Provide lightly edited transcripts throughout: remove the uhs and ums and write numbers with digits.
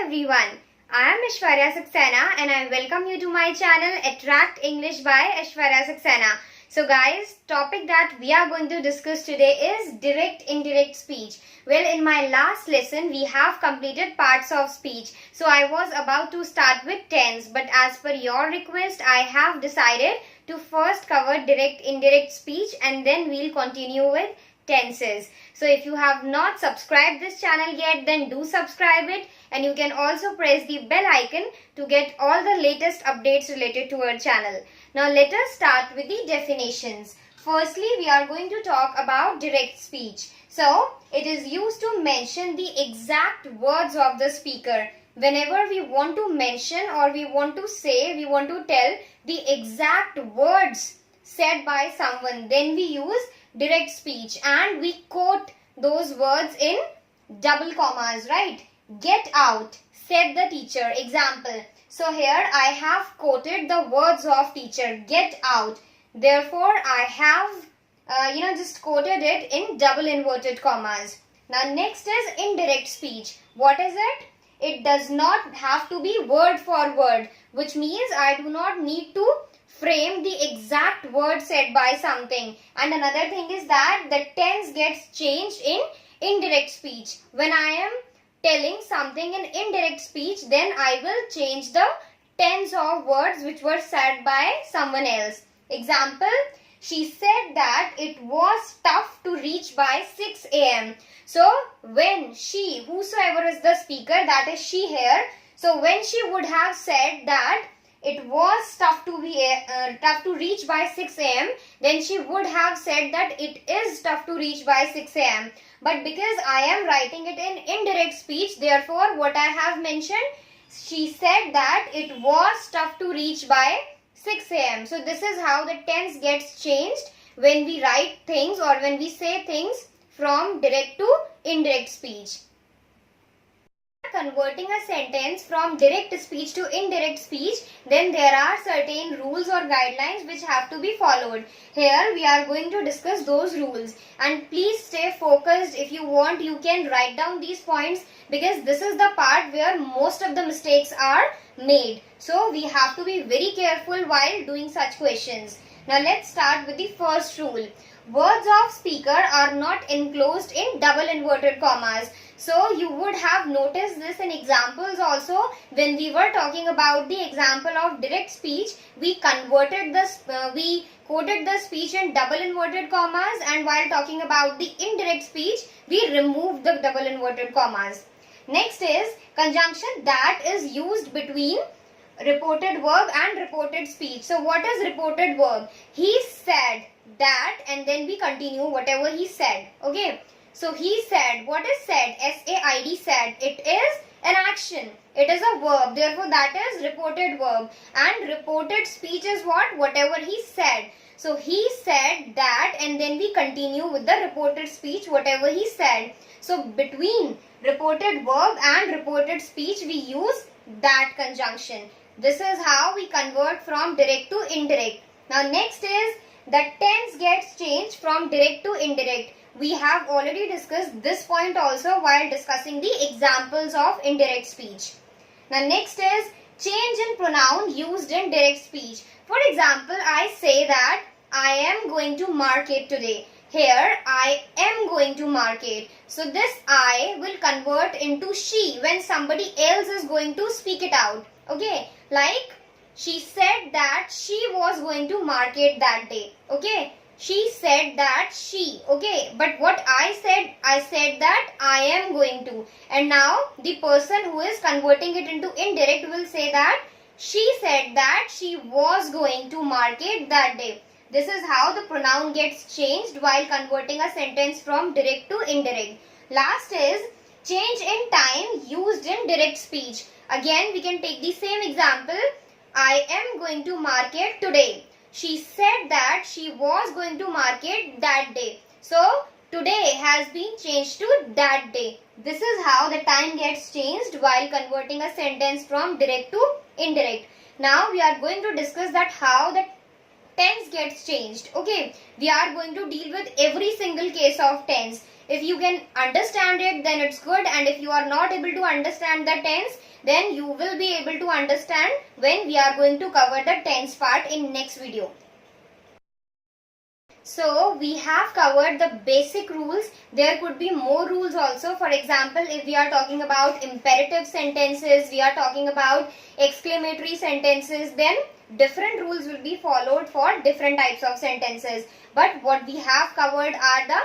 everyone, I am Aishwarya Saxena and I welcome you to my channel Attract English by Aishwarya Saxena. So guys, topic that we are going to discuss today is direct indirect speech. Well, in my last lesson we have completed parts of speech. So I was about to start with tense, but as per your request I have decided to first cover direct indirect speech and then we'll continue with tenses. So if you have not subscribed this channel yet, then do subscribe it, and you can also press the bell icon to get all the latest updates related to our channel. Now let us start with the definitions. Firstly, we are going to talk about direct speech. So it is used to mention the exact words of the speaker. Whenever we want to mention or we want to say, we want to tell the exact words said by someone, then we use direct speech and we quote those words in double commas, right? Get out, said the teacher. Example. So here I have quoted the words of teacher, get out. Therefore I have just quoted it in double inverted commas. Now next is indirect speech. What is it? It does not have to be word for word, which means I do not need to frame the exact word said by something. And another thing is that the tense gets changed in indirect speech. When I am telling something in indirect speech, then I will change the tense of words which were said by someone else. Example, she said that it was tough to reach by 6 a.m. So when she, whosoever is the speaker, that is she here. So when she would have said that it was tough to reach by 6 a.m. then she would have said that it is tough to reach by 6 a.m. But because I am writing it in indirect speech, therefore what I have mentioned, she said that it was tough to reach by 6 a.m. So this is how the tense gets changed when we write things or when we say things from direct to indirect speech. Converting a sentence from direct speech to indirect speech, then there are certain rules or guidelines which have to be followed. Here we are going to discuss those rules, and please stay focused. If you want, you can write down these points because this is the part where most of the mistakes are made. So we have to be very careful while doing such questions. Now let's start with the first rule. Words of speaker are not enclosed in double inverted commas. So you would have noticed this in examples also. When we were talking about the example of direct speech, we quoted the speech in double inverted commas, and while talking about the indirect speech, we removed the double inverted commas. Next is conjunction that is used between reported verb and reported speech. So what is reported verb? He said that, and then we continue whatever he said. Okay. So he said. What is said? S-A-I-D, said. It is an action. It is a verb. Therefore that is reported verb. And reported speech is what? Whatever he said. So he said that, and then we continue with the reported speech, whatever he said. So between reported verb and reported speech we use that conjunction. This is how we convert from direct to indirect. Now next is the tense gets changed from direct to indirect. We have already discussed this point also while discussing the examples of indirect speech. Now next is change in pronoun used in direct speech. For example, I say that I am going to market today. Here I am going to market. So this I will convert into she when somebody else is going to speak it out. Okay, like she said that she was going to market that day. Okay, she said that she. Okay, but what I said that I am going to. And now the person who is converting it into indirect will say that she said that she was going to market that day. This is how the pronoun gets changed while converting a sentence from direct to indirect. Last is change in time used in direct speech. Again, we can take the same example. I am going to market today. She said that she was going to market that day. So, today has been changed to that day. This is how the time gets changed while converting a sentence from direct to indirect. Now, we are going to discuss that how the tense gets changed. Okay, we are going to deal with every single case of tense. If you can understand it, then it's good, and if you are not able to understand the tense, then you will be able to understand when we are going to cover the tense part in next video. So we have covered the basic rules. There could be more rules also. For example, if we are talking about imperative sentences, we are talking about exclamatory sentences, then different rules will be followed for different types of sentences. But what we have covered are the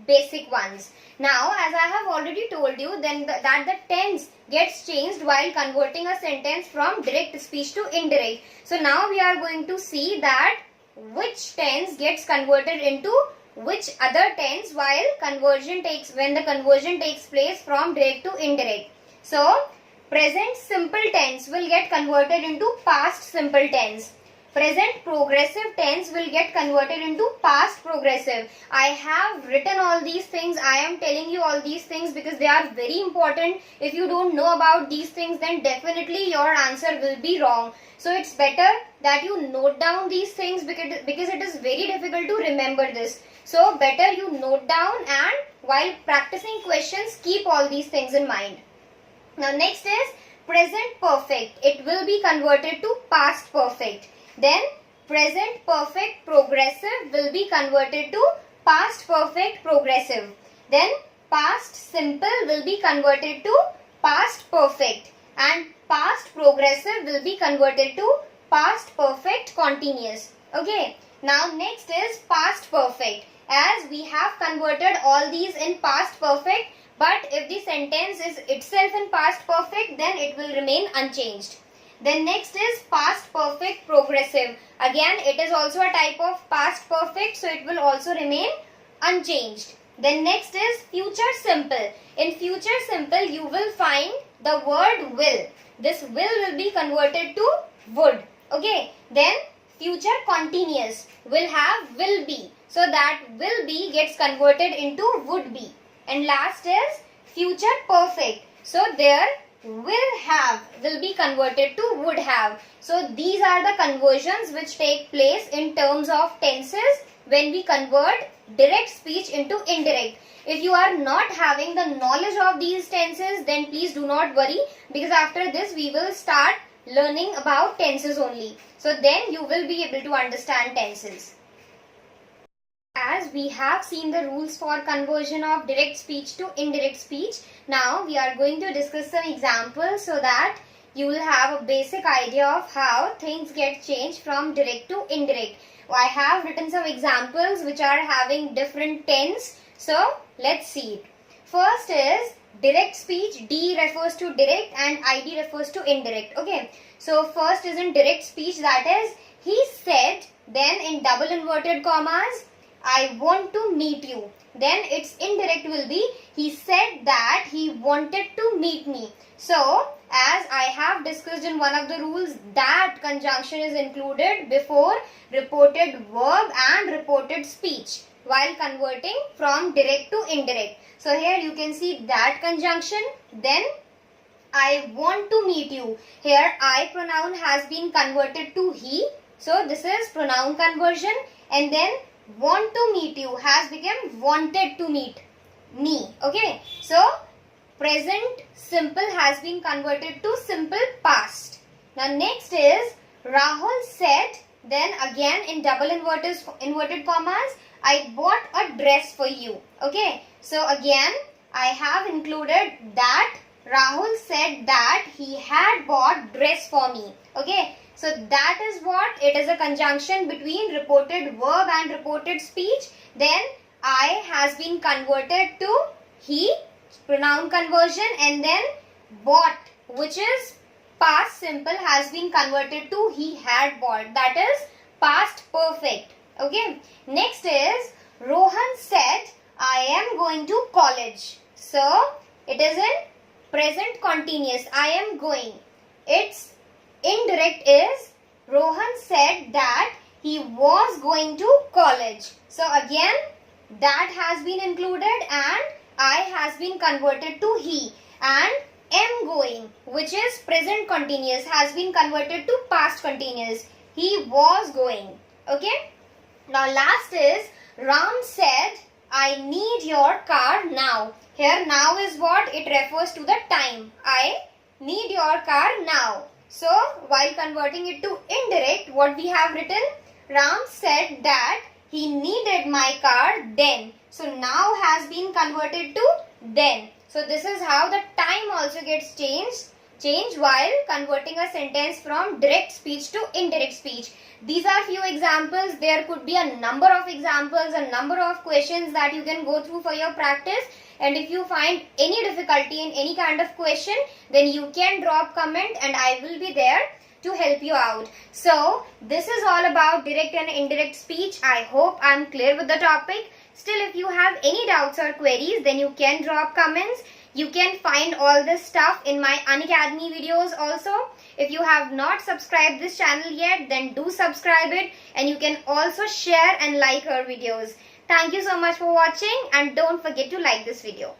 basic ones. Now, as I have already told you, then that the tense gets changed while converting a sentence from direct speech to indirect. So now we are going to see that which tense gets converted into which other tense while when the conversion takes place from direct to indirect. So present simple tense will get converted into past simple tense. Present progressive tense will get converted into past progressive. I have written all these things. I am telling you all these things because they are very important. If you don't know about these things, then definitely your answer will be wrong. So it's better that you note down these things because it is very difficult to remember this. So better you note down, and while practicing questions, keep all these things in mind. Now next is present perfect. It will be converted to past perfect. Then present perfect progressive will be converted to past perfect progressive. Then past simple will be converted to past perfect, and past progressive will be converted to past perfect continuous. Okay. Now next is past perfect. As we have converted all these in past perfect, but if the sentence is itself in past perfect, then it will remain unchanged. Then next is past perfect progressive. Again, it is also a type of past perfect, so it will also remain unchanged. Then next is future simple. In future simple, you will find the word will. This will be converted to would. Okay. Then future continuous will have will be. So that will be gets converted into would be. And last is future perfect. So there will have will be converted to would have. So these are the conversions which take place in terms of tenses when we convert direct speech into indirect. If you are not having the knowledge of these tenses, then please do not worry, because after this we will start learning about tenses only. So then you will be able to understand tenses. As we have seen the rules for conversion of direct speech to indirect speech, now we are going to discuss some examples so that you will have a basic idea of how things get changed from direct to indirect. I have written some examples which are having different tense. So let's see it. First is direct speech. D refers to direct and ID refers to indirect. Okay. So first is in direct speech, that is he said, then in double inverted commas, I want to meet you. Then its indirect will be he said that he wanted to meet me. So as I have discussed in one of the rules, that conjunction is included before reported verb and reported speech while converting from direct to indirect. So here you can see that conjunction. Then I want to meet you. Here I pronoun has been converted to he. So this is pronoun conversion. And then want to meet you has become wanted to meet me. Okay. So present simple has been converted to simple past. Now next is Rahul said, then again in double inverted commas, I bought a dress for you. Okay. So again I have included that Rahul said that he had bought dress for me. Okay. So that is what? It is a conjunction between reported verb and reported speech. Then I has been converted to he, pronoun conversion, and then bought, which is past simple, has been converted to he had bought. That is past perfect. Okay. Next is Rohan said, I am going to college. So it is in present continuous. I am going. Its indirect is Rohan said that he was going to college. So again that has been included and I has been converted to he, and am going, which is present continuous, has been converted to past continuous. He was going. Okay. Now last is Ram said, I need your car now. Here now is what? It refers to the time. I need your car now. So while converting it to indirect, what we have written? Ram said that he needed my car then. So now has been converted to then. So this is how the time also gets changed while converting a sentence from direct speech to indirect speech. These are few examples. There could be a number of examples, a number of questions that you can go through for your practice. And if you find any difficulty in any kind of question, then you can drop comment and I will be there to help you out. So this is all about direct and indirect speech. I hope I am clear with the topic. Still, if you have any doubts or queries, then you can drop comments. You can find all this stuff in my Unacademy videos also. If you have not subscribed this channel yet, then do subscribe it, and you can also share and like our videos. Thank you so much for watching, and don't forget to like this video.